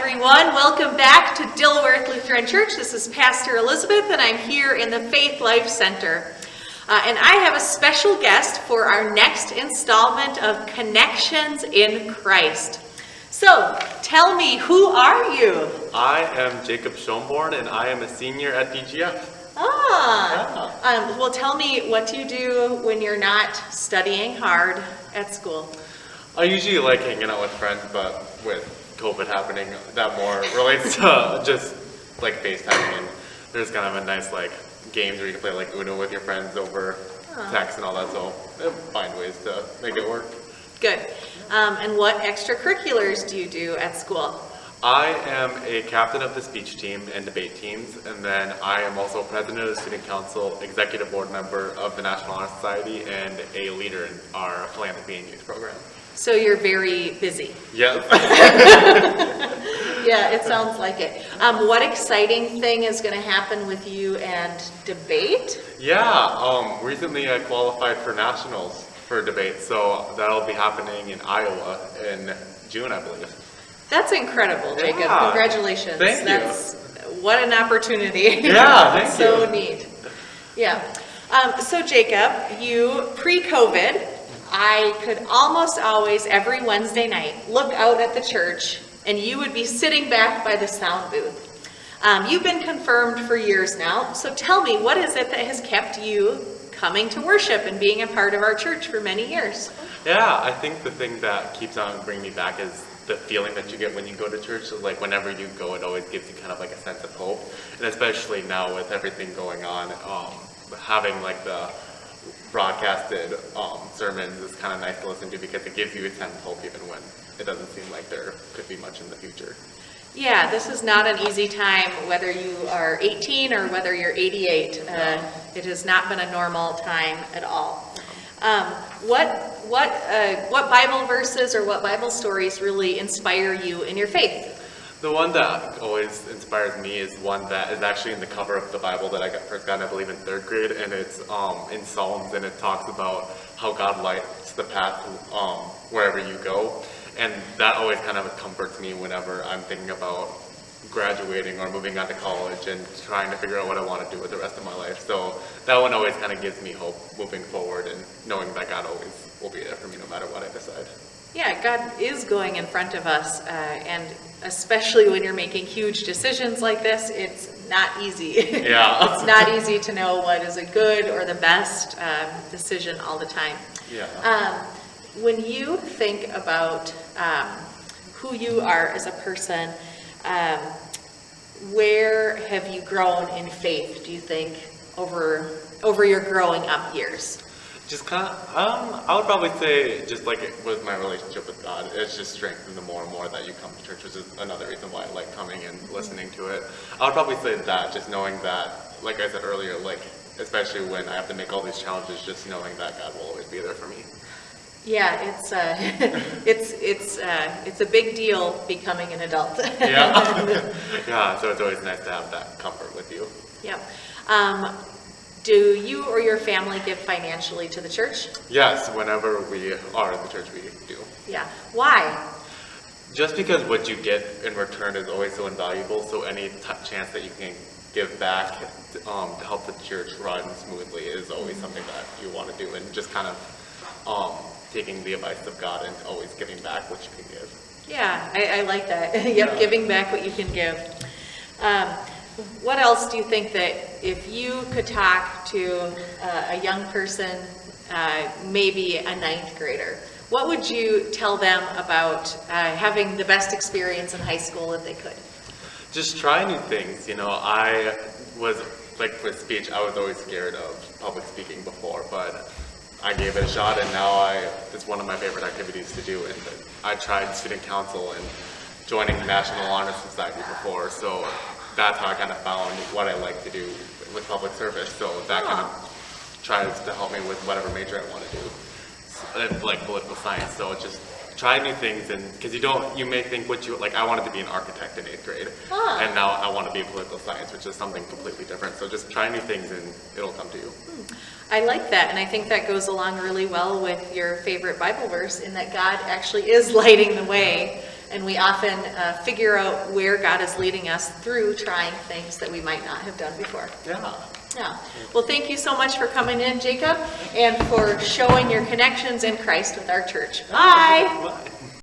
everyone. Welcome back to Dilworth Lutheran Church. This is Pastor Elizabeth, and I'm here in the Faith Life Center. And I have a special guest for our next installment of Connections in Christ. So, tell me, who are you? I am Jacob Schomborn, and I am a senior at DGF. Well, tell me, what do you do when you're not studying hard at school? I usually like hanging out with friends, but with COVID happening, that more relates to just like FaceTiming, and there's kind of a nice like games where you can play like Uno with your friends over text and all that, so I find ways to make it work. Good. And what extracurriculars do you do at school? I am a captain of the speech team and debate teams, and then I am also president of the student council, executive board member of the National Honor Society, and a leader in our philanthropy and youth program. So you're very busy. Yes. Yeah, it sounds like it. What exciting thing is going to happen with you and debate? Yeah, recently I qualified for nationals for debate, so that'll be happening in Iowa in June, I believe. That's incredible, Jacob. Yeah. Congratulations. Thank you. What an opportunity. Yeah, thank so you. neat. Yeah. So Jacob, you pre-COVID, I could almost always every Wednesday night look out at the church and you would be sitting back by the sound booth. You've been confirmed for years now, so tell me, what is it that has kept you coming to worship and being a part of our church for many years? Yeah, I think the thing that keeps on bringing me back is the feeling that you get when you go to church. So like whenever you go, it always gives you kind of like a sense of hope, and especially now with everything going on, having like the broadcasted sermons is kind of nice to listen to, because it gives you a sense of hope even when it doesn't seem like there could be much in the future. Yeah, this is not an easy time, whether you are 18 or whether you're 88. It has not been a normal time at all. What Bible verses or what Bible stories really inspire you in your faith? The one that always inspires me is one that is actually in the cover of the Bible that I first got, I believe, in 3rd grade, and it's in Psalms, and it talks about how God lights the path wherever you go, and that always kind of comforts me whenever I'm thinking about graduating or moving on to college and trying to figure out what I want to do with the rest of my life. So that one always kind of gives me hope moving forward, and knowing that God always will be there for me no matter what I decide. Yeah, God is going in front of us, and especially when you're making huge decisions like this, it's not easy. Yeah. It's not easy to know what is a good or the best decision all the time. Yeah. When you think about who you are as a person, where have you grown in faith, do you think, over your growing up years? Just kind of, I would probably say, just like with my relationship with God, it's just strengthened the more and more that you come to church, which is another reason why I like coming and listening to it. I would probably say that, just knowing that, like I said earlier, like, especially when I have to make all these challenges, just knowing that God will always be there for me. Yeah, it's a big deal becoming an adult. Yeah. Yeah, so it's always nice to have that comfort with you. Yeah. Do you or your family give financially to the church? Yes, whenever we are at the church, we do. Yeah. Why? Just because what you get in return is always so invaluable, so any chance that you can give back to help the church run smoothly is always something that you want to do, and just kind of taking the advice of God and always giving back what you can give. Yeah, I like that. Yep, yeah. Giving back what you can give. What else do you think that if you could talk to a young person, maybe a 9th grader, what would you tell them about having the best experience in high school if they could? Just try new things. You know, I was, like for speech, I was always scared of public speaking before, but I gave it a shot, and now it's one of my favorite activities to do. And I tried student council and joining the National Honor Society before, so that's how I kind of found what I like to do with public service. So that kind of tries to help me with whatever major I want to do, like political science. So just try new things, and because you may think I wanted to be an architect in 8th grade, and now I want to be in political science, which is something completely different. So just try new things and it'll come to you. I like that, and I think that goes along really well with your favorite Bible verse, in that God actually is lighting the way and we often figure out where God is leading us through trying things that we might not have done before. Yeah. Yeah. Well, thank you so much for coming in, Jacob, and for showing your connections in Christ with our church. Bye. Bye.